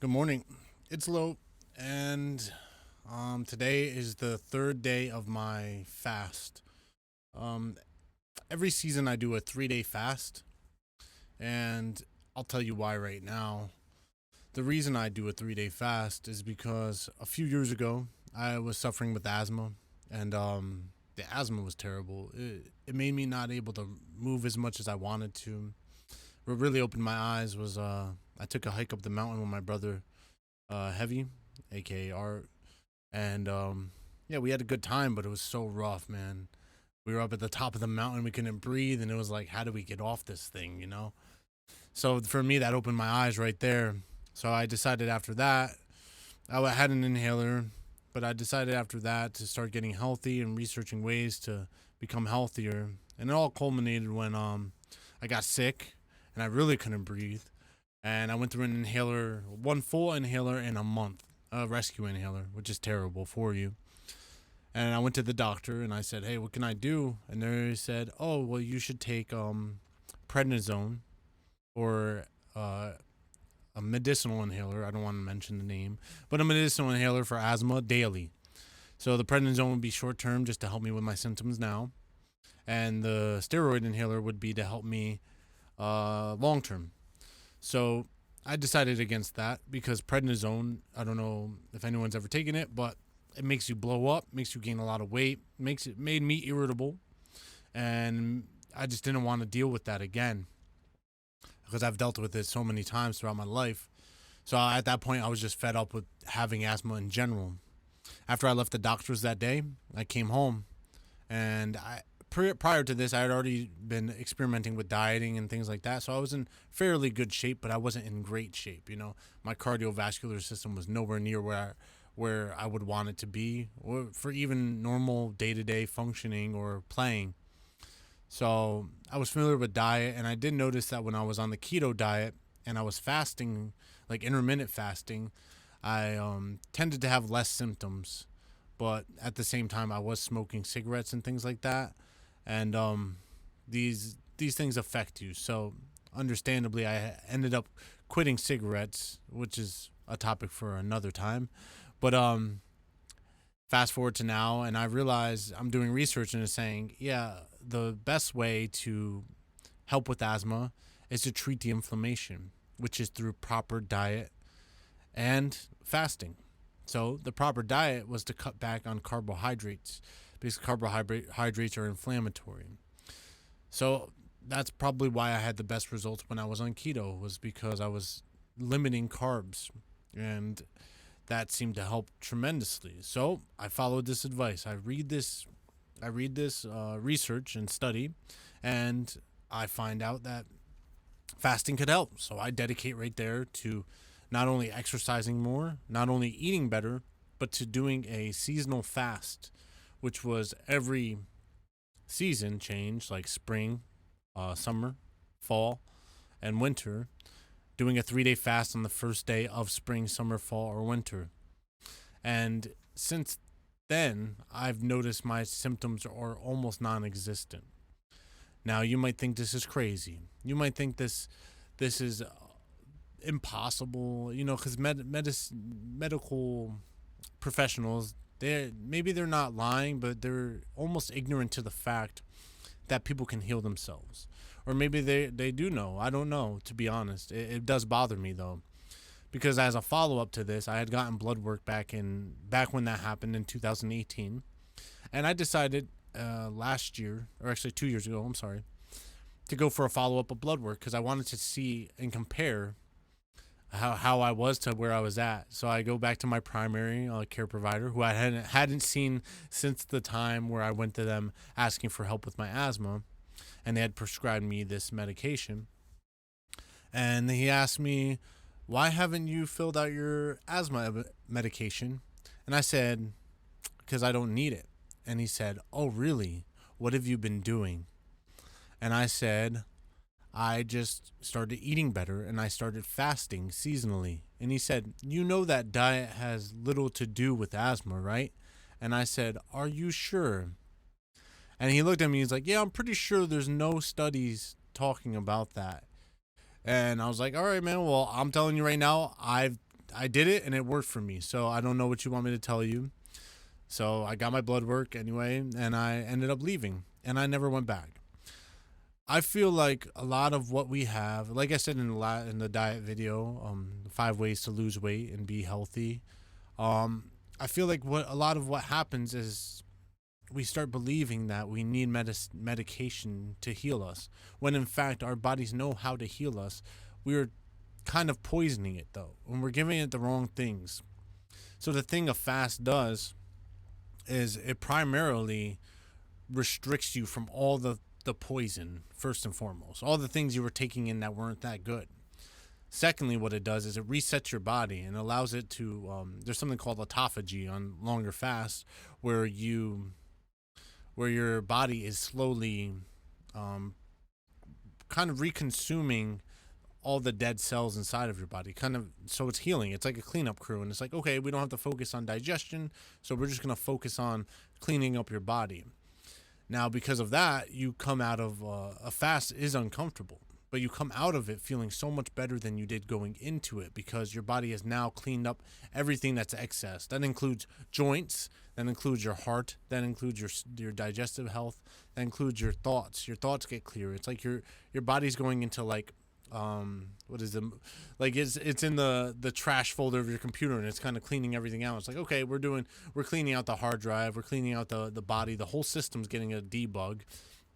Good morning. It's Lo, and today is the third day of my fast. Um, every season I do a 3 day fast, and I'll tell you why right now. The reason I do a 3 day fast is because a few years ago I was suffering with asthma, and the asthma was terrible. It made me not able to move as much as I wanted to. What really opened my eyes was I took a hike up the mountain with my brother Heavy, aka Art, and yeah, we had a good time, but it was so rough, man. We were up at the top of the mountain, we couldn't breathe, and it was like, how do we get off this thing? So for me, that opened my eyes right there. So I decided after that, had an inhaler, but I decided after that to start getting healthy and researching ways to become healthier, and it all culminated when I got sick and I really couldn't breathe, and I went through an inhaler, one full inhaler in a month, a rescue inhaler, which is terrible for you. And I went to the doctor and I said, "Hey, what can I do?" And they said, "Oh, well, you should take prednisone or a medicinal inhaler. I don't want to mention the name, but a medicinal inhaler for asthma daily. So the prednisone would be short term, just to help me with my symptoms now, and the steroid inhaler would be to help me long term." So I decided against that because prednisone, I don't know if anyone's ever taken it, but it makes you blow up, makes you gain a lot of weight, made me irritable, and I just didn't want to deal with that again because I've dealt with it so many times throughout my life. So at that point, I was just fed up with having asthma in general. After I left the doctors that day, I came home, and prior to this, I had already been experimenting with dieting and things like that. So I was in fairly good shape, but I wasn't in great shape. My cardiovascular system was nowhere near where I would want it to be, or for even normal day to day functioning or playing. So I was familiar with diet, and I did notice that when I was on the keto diet and I was fasting, like intermittent fasting, I tended to have less symptoms. But at the same time, I was smoking cigarettes and things like that, and these things affect you. So understandably, I ended up quitting cigarettes, which is a topic for another time. But fast forward to now, and I realize I'm doing research and it's saying, yeah, the best way to help with asthma is to treat the inflammation, which is through proper diet and fasting. So the proper diet was to cut back on carbohydrates because carbohydrates are inflammatory. So that's probably why I had the best results when I was on keto, was because I was limiting carbs, and that seemed to help tremendously. So I followed this advice. I read this research and study, and I find out that fasting could help. So I dedicate right there to not only exercising more, not only eating better, but to doing a seasonal fast, which was every season change, like spring, summer, fall, and winter, doing a 3 day fast on the first day of spring, summer, fall, or winter. And since then, I've noticed my symptoms are almost non existent. Now, you might think this is crazy. You might think this is impossible, because medical professionals, they're not lying, but they're almost ignorant to the fact that people can heal themselves. Or maybe they do know. I don't know, to be honest. It does bother me though, because as a follow up to this, I had gotten blood work back when that happened in 2018, and I decided last year, or actually 2 years ago, I'm sorry, to go for a follow up of blood work because I wanted to see and compare how I was to where I was at. So I go back to my primary care provider, who I hadn't seen since the time where I went to them asking for help with my asthma, and they had prescribed me this medication. And he asked me, "Why haven't you filled out your asthma medication?" And I said, "Because I don't need it." And he said, "Oh, really? What have you been doing?" And I said, "I just started eating better and I started fasting seasonally." And he said, "You know that diet has little to do with asthma, right?" And I said, "Are you sure?" And he looked at me, he's like, "Yeah, I'm pretty sure there's no studies talking about that." And I was like, "All right, man, well, I'm telling you right now, I did it and it worked for me. So I don't know what you want me to tell you. So I got my blood work anyway, and I ended up leaving, and I never went back. I feel like a lot of what we have, like I said in the diet video, 5 ways to lose weight and be healthy. I feel like what a lot of what happens is we start believing that we need medication to heal us, when in fact our bodies know how to heal us. We're kind of poisoning it though, when we're giving it the wrong things. So the thing a fast does is it primarily restricts you from all the poison, first and foremost, all the things you were taking in that weren't that good. Secondly, what it does is it resets your body and allows it to. There's something called autophagy on longer fasts, where your body is slowly, um, kind of reconsuming all the dead cells inside of your body, kind of, so it's healing. It's like a cleanup crew, and it's like, okay, we don't have to focus on digestion, so we're just going to focus on cleaning up your body. Now, because of that, you come out of a fast is uncomfortable, but you come out of it feeling so much better than you did going into it, because your body has now cleaned up everything that's excess. That includes joints, that includes your heart, that includes your digestive health, that includes your thoughts. Your thoughts get clearer. It's like your body's going into like, what is it, like it's in the trash folder of your computer, and it's kind of cleaning everything out. It's like, okay, we're cleaning out the hard drive, we're cleaning out the body, the whole system's getting a debug.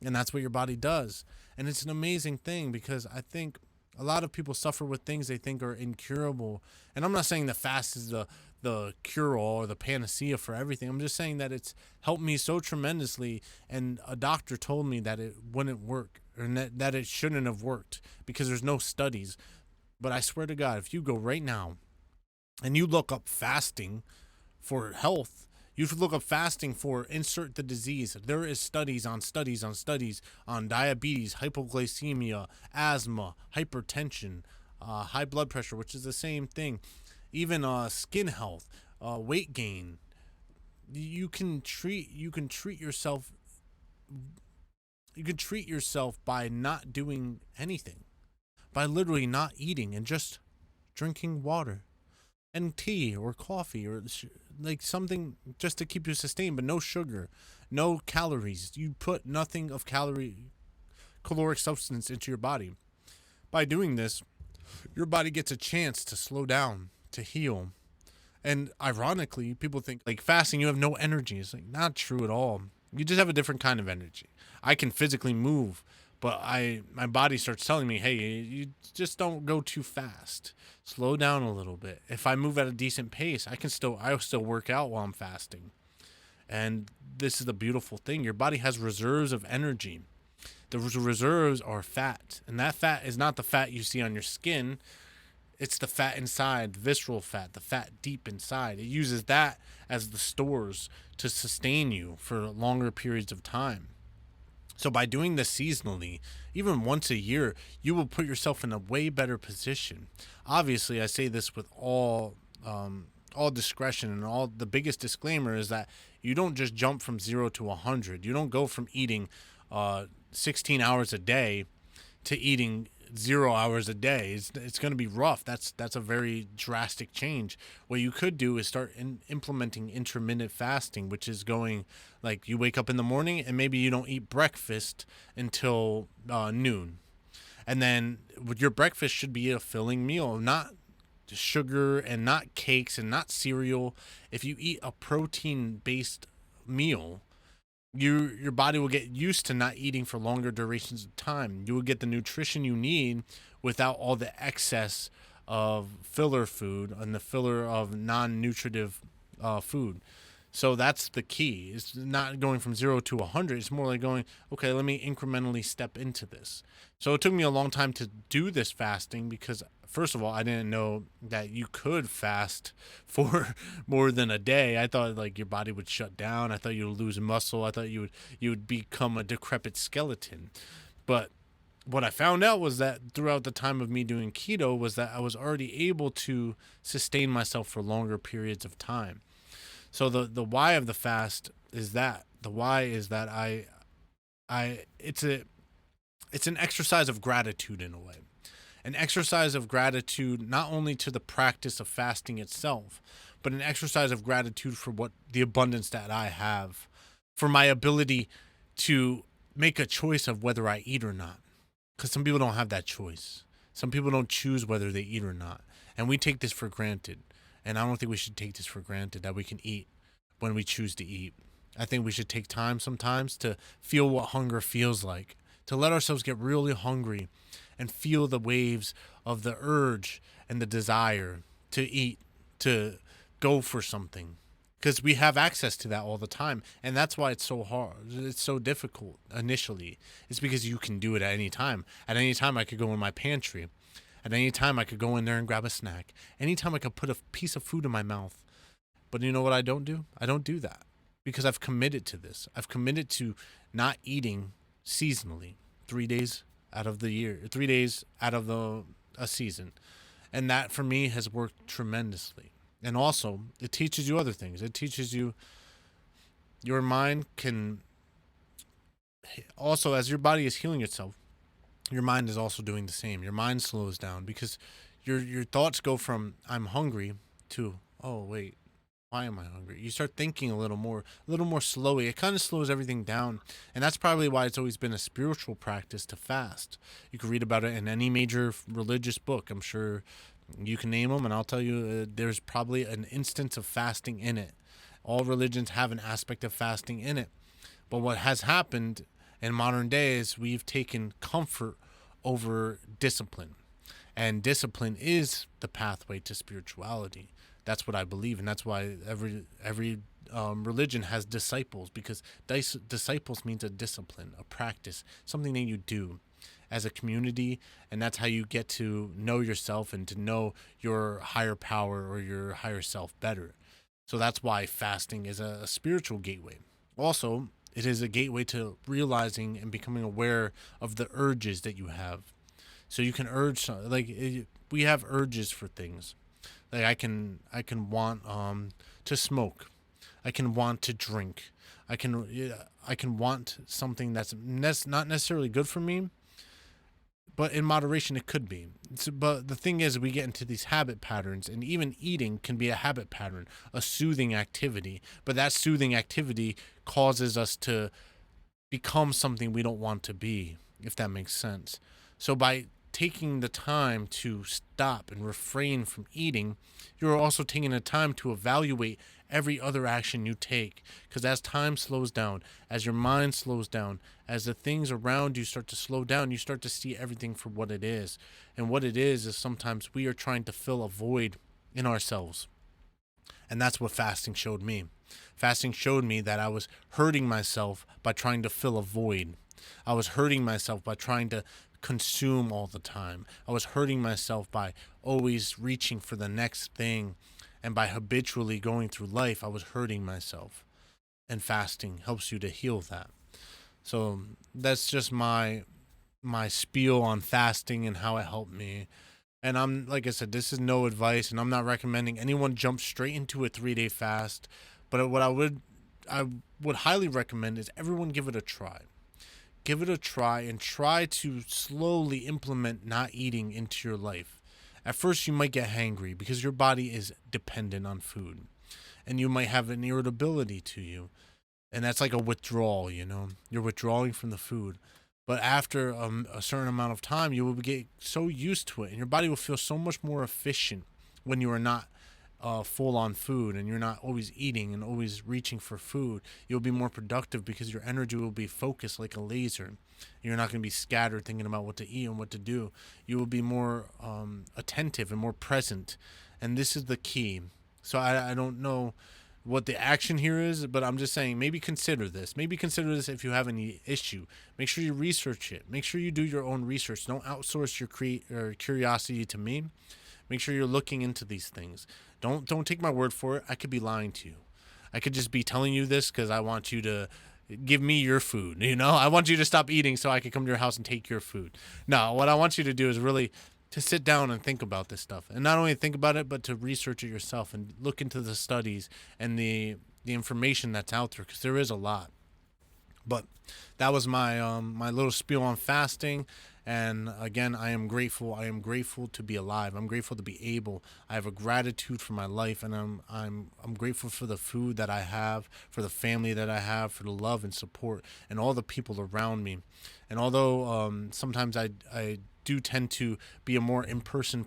And that's what your body does. And it's an amazing thing, because I think a lot of people suffer with things they think are incurable. And I'm not saying the fast is the cure-all or the panacea for everything. I'm just saying that it's helped me so tremendously, and a doctor told me that it wouldn't work, or that it shouldn't have worked, because there's no studies. But I swear to God, if you go right now and you look up fasting for health, you should look up fasting for insert the disease. There is studies on studies on studies on diabetes, hypoglycemia, asthma, hypertension, high blood pressure, which is the same thing. Even skin health, weight gain. You can treat yourself. You can treat yourself by not doing anything, by literally not eating and just drinking water and tea or coffee, or like something just to keep you sustained, but no sugar, no calories. You put nothing of caloric substance into your body. By doing this, your body gets a chance to slow down, to heal. And ironically, people think like fasting, you have no energy. It's like not true at all. You just have a different kind of energy. I can physically move, but my body starts telling me, hey, you just don't go too fast. Slow down a little bit. If I move at a decent pace, I'll still work out while I'm fasting. And this is the beautiful thing. Your body has reserves of energy. The reserves are fat, and that fat is not the fat you see on your skin. It's the fat inside, the visceral fat, the fat deep inside. It uses that as the stores to sustain you for longer periods of time. So by doing this seasonally, even once a year, you will put yourself in a way better position. Obviously, I say this with all discretion, and all the biggest disclaimer is that you don't just jump from 0 to 100. You don't go from eating 16 hours a day to eating 0 hours a day. It's going to be rough. That's a very drastic change. What you could do is start implementing intermittent fasting, which is going like you wake up in the morning and maybe you don't eat breakfast until noon. And then your breakfast should be a filling meal, not sugar and not cakes and not cereal. If you eat a protein-based meal, your body will get used to not eating for longer durations of time. You will get the nutrition you need without all the excess of filler food and the filler of non-nutritive food. So that's the key. It's not going from 0 to 100. It's more like going, okay, let me incrementally step into this. So it took me a long time to do this fasting, because first of all, I didn't know that you could fast for more than a day. I thought like your body would shut down. I thought you would lose muscle. I thought you would become a decrepit skeleton. But what I found out was that throughout the time of me doing keto was that I was already able to sustain myself for longer periods of time. So the why of the fast is that. The why is that it's an exercise of gratitude in a way. an exercise of gratitude, not only to the practice of fasting itself, but an exercise of gratitude for what the abundance that I have, for my ability to make a choice of whether I eat or not. Because some people don't have that choice. Some people don't choose whether they eat or not. And we take this for granted. And I don't think we should take this for granted that we can eat when we choose to eat. I think we should take time sometimes to feel what hunger feels like, to let ourselves get really hungry and feel the waves of the urge and the desire to eat, to go for something. Because we have access to that all the time. And that's why it's so hard. It's so difficult initially. It's because you can do it at any time. At any time, I could go in my pantry. At any time, I could go in there and grab a snack. Anytime, I could put a piece of food in my mouth. But you know what I don't do? I don't do that because I've committed to this. I've committed to not eating seasonally 3 days out of the year, 3 days out of a season. And that for me has worked tremendously. And also, it teaches you other things. It teaches you your mind can also, as your body is healing itself, your mind is also doing the same. Your mind slows down because your thoughts go from I'm hungry to, oh wait, why am I hungry? You start thinking a little more slowly. It kind of slows everything down. And that's probably why it's always been a spiritual practice to fast. You can read about it in any major religious book. I'm sure you can name them, and I'll tell you there's probably an instance of fasting in it. All religions have an aspect of fasting in it. But what has happened in modern days, we've taken comfort over discipline. And discipline is the pathway to spirituality. That's what I believe, and that's why every religion has disciples, because disciples means a discipline, a practice, something that you do as a community, and that's how you get to know yourself and to know your higher power or your higher self better. So that's why fasting is a spiritual gateway. Also, it is a gateway to realizing and becoming aware of the urges that you have. So you can urge, we have urges for things. Like I can want to smoke. I can want to drink. I can want something that's not necessarily good for me, but in moderation it could be. But the thing is, we get into these habit patterns, and even eating can be a habit pattern, a soothing activity. But that soothing activity causes us to become something we don't want to be, if that makes sense. So by taking the time to stop and refrain from eating, you're also taking the time to evaluate every other action you take. Because as time slows down, as your mind slows down, as the things around you start to slow down, you start to see everything for what it is. And what it is sometimes we are trying to fill a void in ourselves. And that's what fasting showed me. Fasting showed me that I was hurting myself by trying to fill a void. I was hurting myself by trying to consume all the time. I was hurting myself by always reaching for the next thing. And by habitually going through life, I was hurting myself. And fasting helps you to heal that. So that's just my spiel on fasting and how it helped me. And I'm like I said, this is no advice, and I'm not recommending anyone jump straight into a 3 day fast. But what I would highly recommend is everyone give it a try. Give it a try and try to slowly implement not eating into your life. At first, you might get hangry because your body is dependent on food, and you might have an irritability to you, and that's like a withdrawal. You're withdrawing from the food. But after a certain amount of time, you will get so used to it, and your body will feel so much more efficient when you are not full on food and you're not always eating and always reaching for food. You'll be more productive because your energy will be focused like a laser. You're not going to be scattered thinking about what to eat and what to do. You will be more attentive and more present. And this is the key. So I don't know what the action here is, but I'm just saying maybe consider this. Maybe consider this if you have any issue. Make sure you research it. Make sure you do your own research. Don't outsource your curiosity to me. Make sure you're looking into these things. Don't take my word for it. I could be lying to you. I could just be telling you this because I want you to give me your food. I want you to stop eating so I can come to your house and take your food. No, what I want you to do is really to sit down and think about this stuff. And not only think about it, but to research it yourself and look into the studies and the information that's out there, because there is a lot. But that was my my little spiel on fasting. And again, I am grateful. I am grateful to be alive. I'm grateful to be able. I have a gratitude for my life, and I'm grateful for the food that I have, for the family that I have, for the love and support, and all the people around me. And although sometimes I do tend to be a more in person.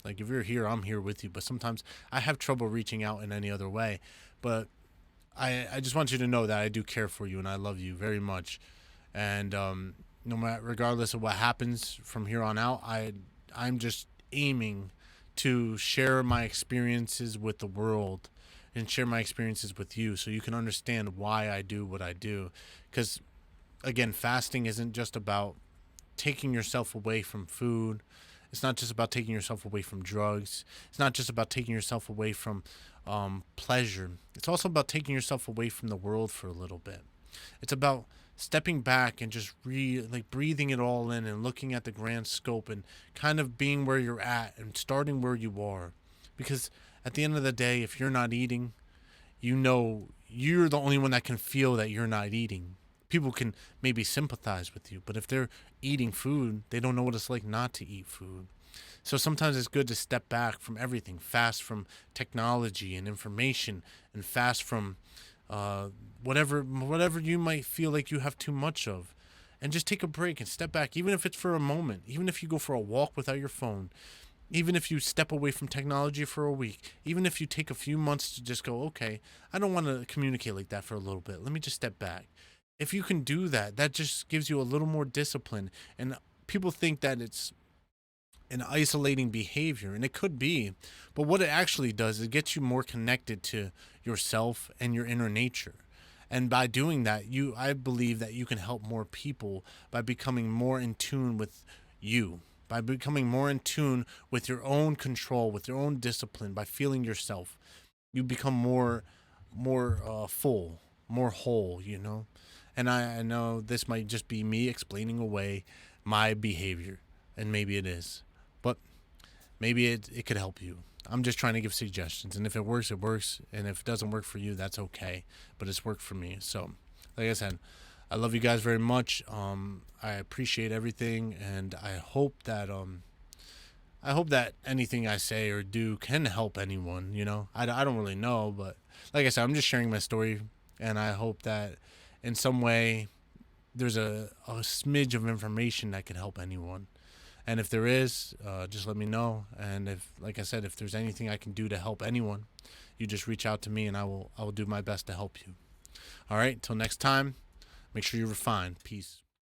Like if you're here, I'm here with you. But sometimes I have trouble reaching out in any other way. But I just want you to know that I do care for you and I love you very much. And no matter, regardless of what happens from here on out, I'm just aiming to share my experiences with the world and share my experiences with you so you can understand why I do what I do. Because again, fasting isn't just about taking yourself away from food. It's not just about taking yourself away from drugs. It's not just about taking yourself away from pleasure. It's also about taking yourself away from the world for a little bit. It's about stepping back and just like breathing it all in and looking at the grand scope and kind of being where you're at and starting where you are. Because at the end of the day, if you're not eating, you know you're the only one that can feel that you're not eating. People can maybe sympathize with you, but if they're eating food, they don't know what it's like not to eat food. So sometimes it's good to step back from everything, fast from technology and information, and fast from uh, whatever you might feel like you have too much of, and just take a break and step back, even if it's for a moment, even if you go for a walk without your phone, even if you step away from technology for a week, even if you take a few months to just go, okay, I don't want to communicate like that for a little bit. Let me just step back. If you can do that, that just gives you a little more discipline. And people think that it's an isolating behavior, and it could be, but what it actually does is it gets you more connected to yourself and your inner nature. And by doing that, I believe that you can help more people by becoming more in tune with you, by becoming more in tune with your own control, with your own discipline, by feeling yourself. You become more full, more whole, you know. And I know this might just be me explaining away my behavior, and maybe it is, but maybe it could help you. I'm just trying to give suggestions, and if it works, it works, and if it doesn't work for you, that's okay. But it's worked for me. So, like I said, I love you guys very much. I appreciate everything, and I hope that anything I say or do can help anyone. You know, I don't really know, but like I said, I'm just sharing my story, and I hope that in some way there's a smidge of information that can help anyone. And if there is, just let me know. And if, like I said, if there's anything I can do to help anyone, you just reach out to me, and I will do my best to help you. All right. Till next time. Make sure you refine. Peace.